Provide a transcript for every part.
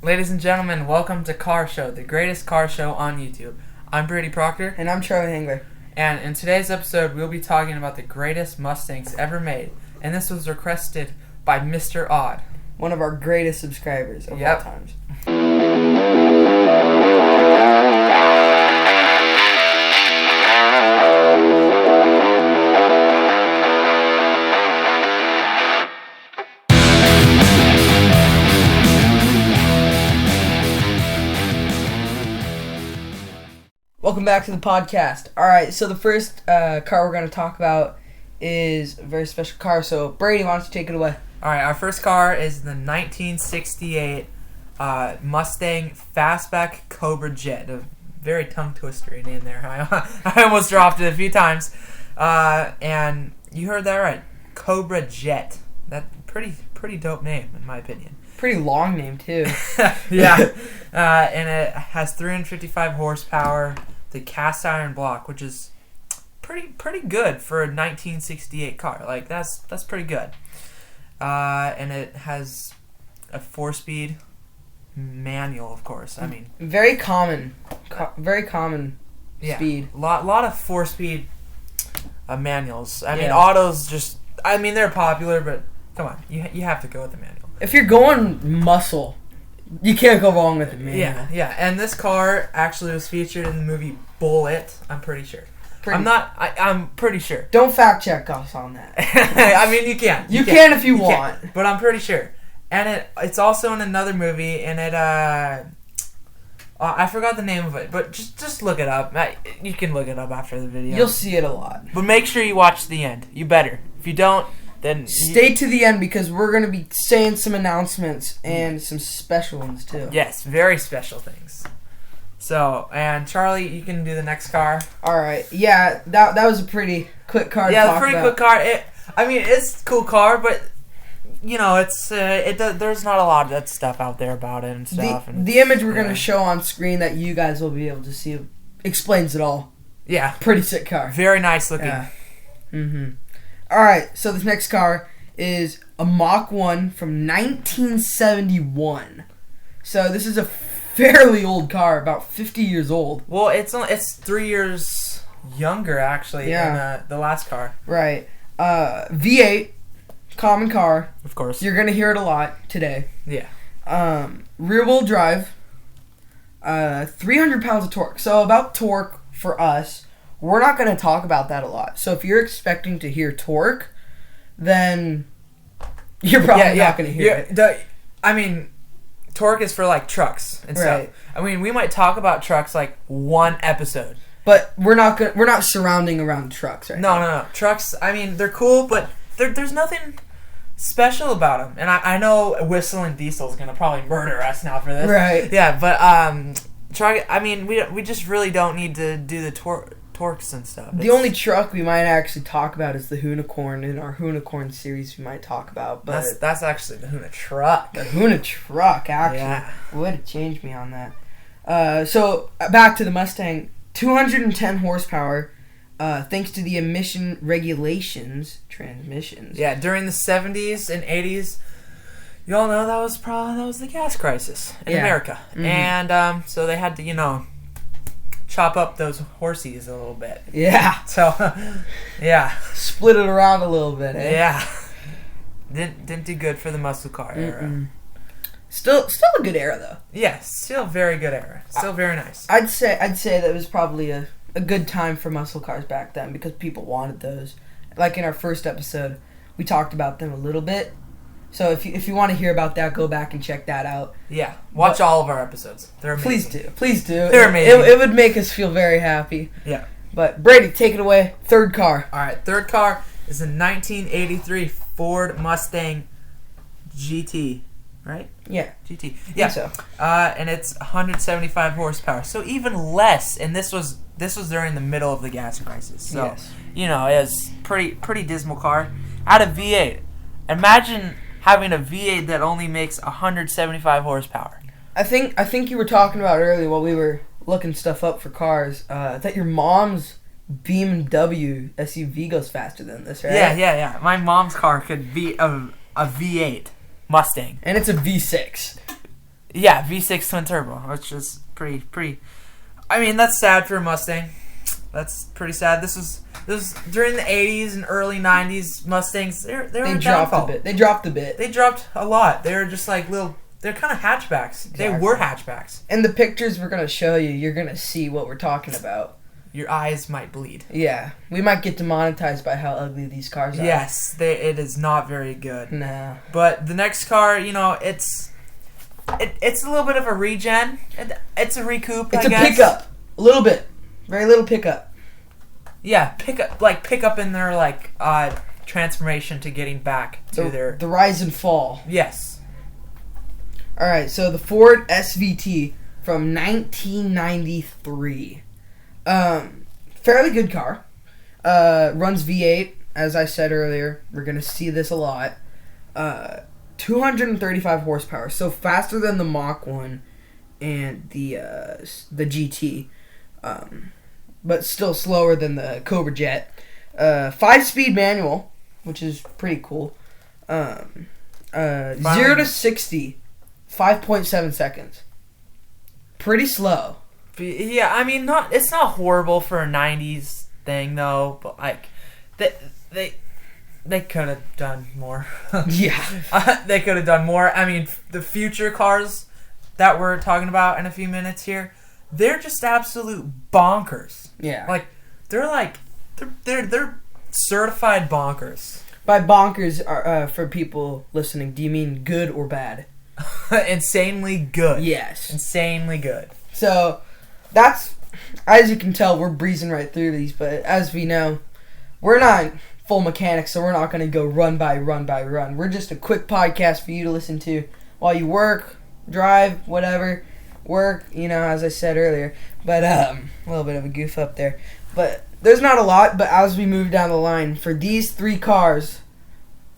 Ladies and gentlemen, welcome to Car Show, the greatest car show on YouTube. I'm Brady Proctor. And I'm Charlie Hengler. And in today's episode, we'll be talking about the greatest Mustangs ever made. And this was requested by Mr. Odd, one of our greatest subscribers of all times. Welcome back to the podcast. Alright, so the first car we're going to talk about is a very special car. So, Brady, why don't you take it away? Alright, our first car is the 1968 Mustang Fastback Cobra Jet. A very tongue-twistery name there. I almost dropped it a few times. And you heard that right. Cobra Jet. That pretty dope name, in my opinion. Pretty long name, too. Yeah. And it has 355 horsepower. The cast iron block, which is pretty good for a 1968 car. Like that's pretty good. And it has a 4-speed manual, of course. I mean, very common speed. Lot of 4-speed manuals. I mean, autos they're popular, but come on, you have to go with the manual. If you're going muscle, you can't go wrong with the manual. Yeah. And this car actually was featured in the movie Bullet. I'm pretty sure. I'm pretty sure. Don't fact check us on that. I mean, you can. You can if you want. But I'm pretty sure. And it's also in another movie, and it I forgot the name of it, but just look it up. You can look it up after the video. You'll see it a lot. But make sure you watch the end. You better. If you don't, then stay to the end because we're going to be saying some announcements and some special ones too. Yes, very special things. So, and Charlie, you can do the next car. All right. Yeah, that was a pretty quick car to talk about. Yeah, quick car. It's a cool car, but you know, there's not a lot of that stuff out there about it and stuff. The image we're going to show on screen that you guys will be able to see explains it all. Yeah. Pretty sick car. Very nice looking. Yeah. Mm-hmm. All right, so this next car is a Mach 1 from 1971. So this is a fairly old car, about 50 years old. Well, it's 3 years younger, actually, than the last car. Right. V8, common car. Of course. You're going to hear it a lot today. Yeah. Rear-wheel drive, 300 pounds of torque. So about torque for us, we're not going to talk about that a lot. So if you're expecting to hear torque, then you're probably not going to hear it. I mean, torque is for like trucks and stuff. I mean, we might talk about trucks like one episode, but we're not surrounding around trucks right now. No. Trucks, I mean, they're cool, but there's nothing special about them. And I know Whistling Diesel's going to probably murder us now for this. Right. Yeah, but truck, I mean, we just really don't need to do the torques and stuff. The only truck we might actually talk about is the Hoonicorn. In our Hoonicorn series we might talk about, but that's actually the Hoona truck. The Hoona truck, actually. Yeah. Would have changed me on that. So back to the Mustang, 210 horsepower, thanks to the emission regulations transmissions. Yeah, during the 70s and 80s, you all know that was the gas crisis in America, and so they had to chop up those horsies a little bit. Yeah. So, yeah. Split it around a little bit, eh? Yeah. Didn't do good for the muscle car era. Still a good era, though. Yeah, still very good era. Still very nice. I'd say that was probably a good time for muscle cars back then because people wanted those. Like in our first episode, we talked about them a little bit. So if you want to hear about that, go back and check that out. Yeah, watch all of our episodes. They're amazing. Please do. They're amazing. It would make us feel very happy. Yeah. But Brady, take it away. Third car. All right, third car is a 1983 Ford Mustang GT, right? Yeah. GT. Yeah. I think so. And it's 175 horsepower, so even less. And this was during the middle of the gas crisis. So yes. It was pretty dismal car. Had a V8. Imagine having a V8 that only makes 175 horsepower. I think you were talking about earlier while we were looking stuff up for cars that your mom's BMW SUV goes faster than this, right? Yeah. My mom's car could be a V8 Mustang. And it's a V6. Yeah, V6 twin turbo, which is pretty. I mean, that's sad for a Mustang. That's pretty sad. This was during the 80s and early 90s. Mustangs, they dropped a bit. They dropped a bit. They dropped a lot. They were just like little. They're kind of hatchbacks. Exactly. They were hatchbacks. And the pictures we're gonna show you, you're gonna see what we're talking about. Your eyes might bleed. Yeah, we might get demonetized by how ugly these cars are. Yes, it is not very good. No. But the next car, it's a little bit of a regen. It's a recoup. It's a pickup, a little bit, very little pickup. Yeah, pickup in their transformation to getting back to the rise and fall. Yes. All right, so the Ford SVT from 1993, fairly good car. Runs V8, as I said earlier. We're gonna see this a lot. 235 horsepower, so faster than the Mach 1 and the GT. But still slower than the Cobra Jet. 5-speed manual, which is pretty cool. 0 to 60, 5.7 seconds. Pretty slow. Yeah, I mean, it's not horrible for a 90s thing, though. But they could have done more. Yeah, they could have done more. I mean, the future cars that we're talking about in a few minutes here, they're just absolute bonkers. Yeah. They're certified bonkers. By bonkers, for people listening, do you mean good or bad? Insanely good. Yes. Insanely good. So, that's, as you can tell, we're breezing right through these, but as we know, we're not full mechanics, so we're not going to go run by run by run. We're just a quick podcast for you to listen to while you work, drive, whatever. Work, as I said earlier, but a little bit of a goof up there, but there's not a lot. But as we move down the line for these 3 cars,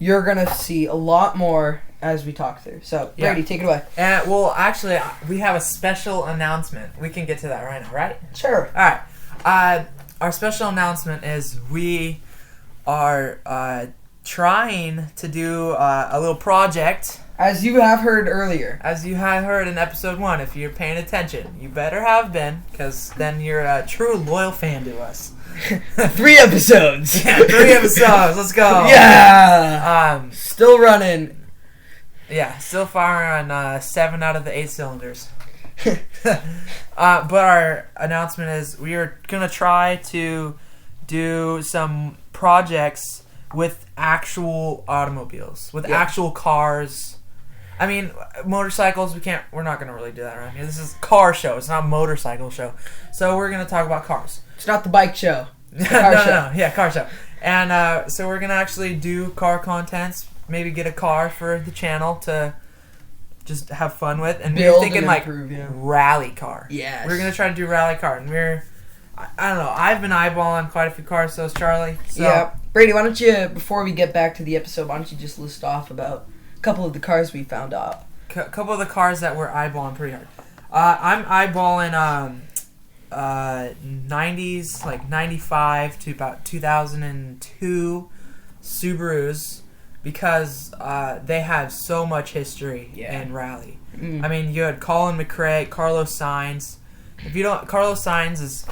you're gonna see a lot more as we talk through. So Brady, take it away. Well, actually, we have a special announcement. We can get to that right now, right? Sure. All right. Our special announcement is we are trying to do a little project. As you have heard earlier. As you have heard in episode 1, if you're paying attention. You better have been, because then you're a true loyal fan to us. 3 episodes. Yeah, 3 episodes. Let's go. Yeah. Still running. Yeah, still firing on 7 out of the 8 cylinders. But our announcement is we are going to try to do some projects with actual automobiles, with actual cars. I mean, motorcycles, we're not going to really do that around here. This is a car show. It's not a motorcycle show. So we're going to talk about cars. It's not the bike show. It's the car show. No. Yeah, car show. And so we're going to actually do car contents, maybe get a car for the channel to just have fun with. And we're thinking rally car. Yes. We're going to try to do rally car. And I don't know, I've been eyeballing quite a few cars, so is Charlie. So. Yeah. Brady, why don't you, before we get back to the episode, why don't you just list off about a couple of the cars we found out. A couple of the cars that we're eyeballing pretty hard. I'm eyeballing 90s, like 95 to about 2002 Subarus because they have so much history in rally. I mean, you had Colin McRae, Carlos Sainz. If you don't, Carlos Sainz is,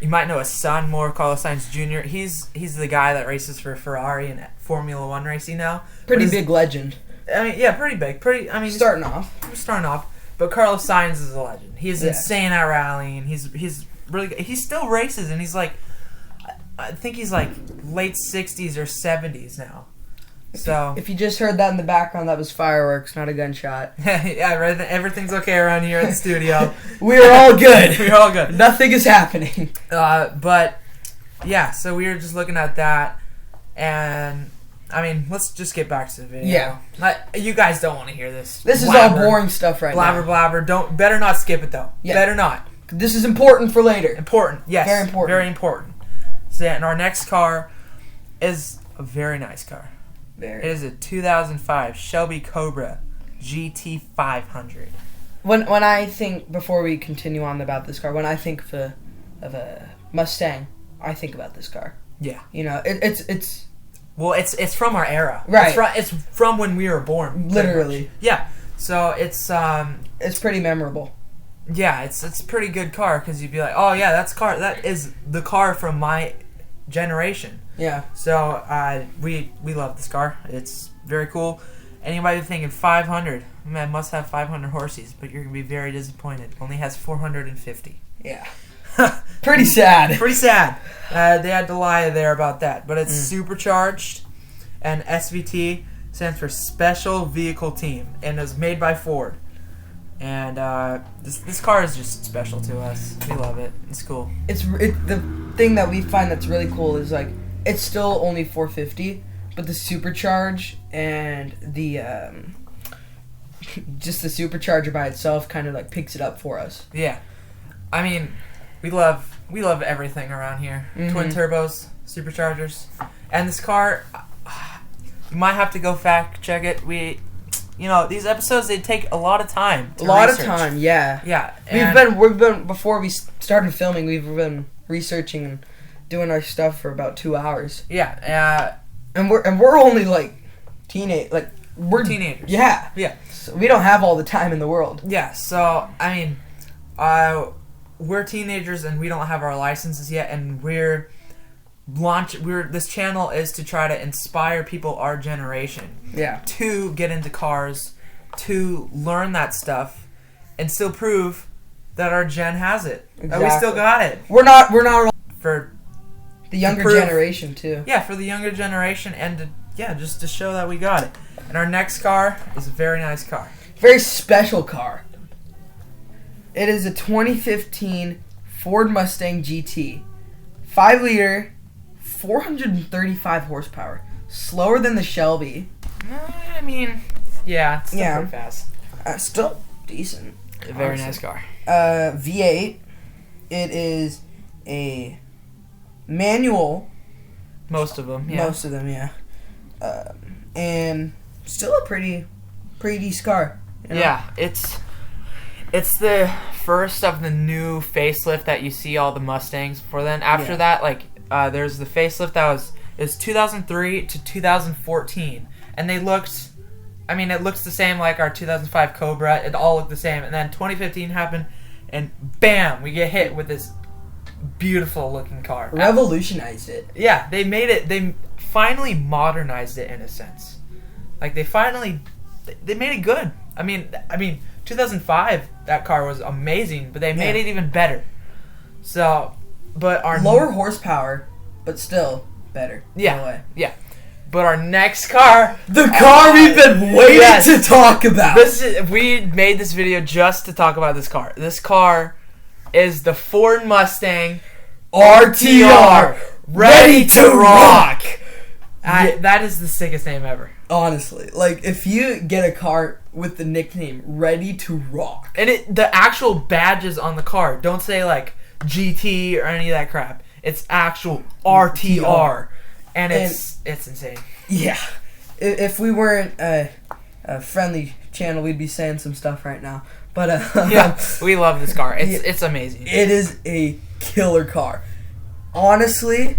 you might know his son more, Carlos Sainz Jr. He's the guy that races for Ferrari in Formula One racing now. Pretty big legend. I mean, yeah, pretty big. Starting off. But Carlos Sainz is a legend. He's insane at rallying. He's really good. He still races, and he's like, I think he's like late 60s or 70s now. So if you just heard that in the background, that was fireworks, not a gunshot. Yeah, right. Everything's okay around here at the studio. We're all good. We're all good. Nothing is happening. But yeah, so we were just looking at that, and I mean, let's just get back to the video. Yeah. You guys don't want to hear this. This is all boring stuff right now. Blabber. Better not skip it though. Yeah. Better not. This is important for later. Important. Yes. Very important. Very important. So, and our next car is a very nice car. It is a 2005 Shelby Cobra GT 500. When I think, before we continue on about this car, when I think of a Mustang, I think about this car. Yeah. You know, it's well, it's from our era. Right. It's from when we were born. Literally. Yeah. So it's it's pretty memorable. Yeah, it's a pretty good car because you'd be like, oh yeah, that is the car from my generation. Yeah. So we love this car. It's very cool. Anybody thinking 500, man, must have 500 horses, but you're gonna be very disappointed. Only has 450. Yeah. Pretty sad. Pretty sad. They had to lie there about that, but it's supercharged, and SVT stands for Special Vehicle Team, and is made by Ford. And this car is just special to us. We love it. It's cool. The thing that we find that's really cool is like it's still only 450, but the supercharge and the just the supercharger by itself kind of like picks it up for us. Yeah, I mean, we love everything around here. Mm-hmm. Twin turbos, superchargers, and this car. You might have to go fact check it. These episodes, they take a lot of time to research. Yeah. Yeah. We've been before we started filming, we've been researching and doing our stuff for about 2 hours. Yeah. And we're only like we're teenagers. Yeah. Yeah. So we don't have all the time in the world. Yeah. So I mean, we're teenagers and we don't have our licenses yet, and this channel is to try to inspire people our generation to get into cars, to learn that stuff, and still prove that our gen has it. Exactly. That we still got it. We're not For the younger generation too. Yeah, for the younger generation, and just to show that we got it. And our next car is a very nice car. Very special car. It is a 2015 Ford Mustang GT. 5-liter, 435 horsepower. Slower than the Shelby. I mean, yeah, it's still pretty fast. Still decent. A very nice car. V8. It is a manual. Most of them, yeah. And still a pretty decent car. You know? Yeah, it's the first of the new facelift that you see all the Mustangs for. Then after that, there's the facelift that is 2003 to 2014, and it looks the same like our 2005 Cobra. It all looked the same, and then 2015 happened, and bam, we get hit with this beautiful looking car. Revolutionized it. Yeah, they finally modernized it in a sense. Like they made it good. I mean 2005, that car was amazing, but they made it even better. So, but our lower horsepower, but still better. Yeah. But our next car, the car we've been waiting to talk about. We made this video just to talk about this car. This car is the Ford Mustang RTR, ready to rock. That is the sickest name ever. Honestly, like if you get a car with the nickname "Ready to Rock," and the actual badges on the car don't say like GT or any of that crap. It's actual RTR, and it's insane. Yeah, if we weren't a friendly channel, we'd be saying some stuff right now. But we love this car. It's amazing. It is a killer car. Honestly,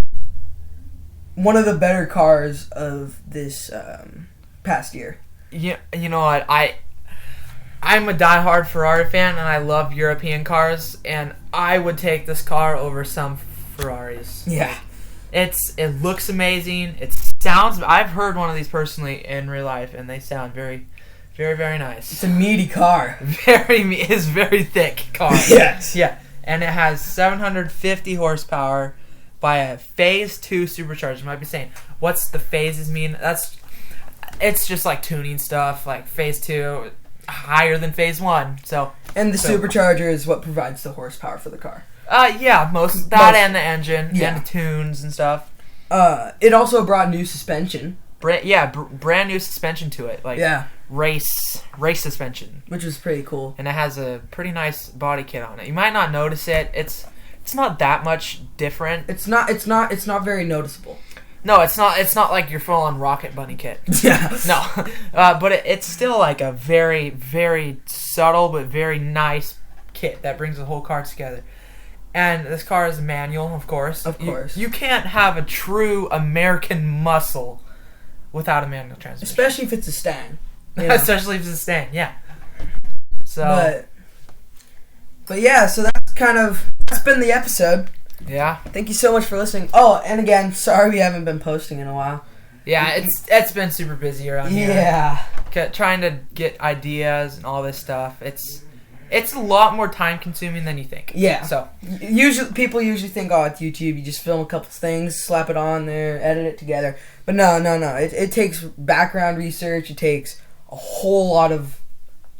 one of the better cars of this past year. Yeah, you know what? I'm a diehard Ferrari fan, and I love European cars, and I would take this car over some Ferraris. Yeah. It looks amazing. It sounds. I've heard one of these personally in real life, and they sound very, very, very nice. It's a meaty car. It's very thick car. Yes. Yeah, and it has 750 horsepower by a Phase 2 supercharger. You might be saying, what's the phases mean? It's just like tuning stuff. Like Phase 2, higher than Phase 1. And the supercharger is what provides the horsepower for the car. Most and the engine and the tunes and stuff. It also brought new suspension. Brand new suspension to it. Race suspension, which was pretty cool. And it has a pretty nice body kit on it. You might not notice it. It's not that much different. It's not very noticeable. No, it's not like your full-on Rocket Bunny kit. Yeah. No, but it's still like a very, very subtle but very nice kit that brings the whole car together. And this car is a manual, of course. Of course. You can't have a true American muscle without a manual transmission. Especially if it's a Stang. Especially if it's a Stang, yeah. So, but yeah, so that's been the episode. Yeah. Thank you so much for listening. Oh, and again, sorry we haven't been posting in a while. Yeah, it's been super busy around here. Yeah. Trying to get ideas and all this stuff. It's a lot more time consuming than you think. Yeah. So people usually think, oh, it's YouTube. You just film a couple things, slap it on there, edit it together. But no. It takes background research. It takes a whole lot of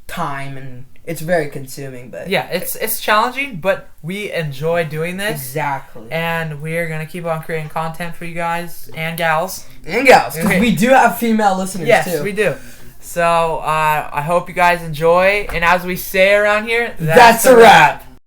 time, and it's very consuming. But yeah, it's challenging, but we enjoy doing this. Exactly. And we're gonna keep on creating content for you guys and gals. Because we do have female listeners too. Yes, we do. So I hope you guys enjoy, and as we say around here, that's a wrap.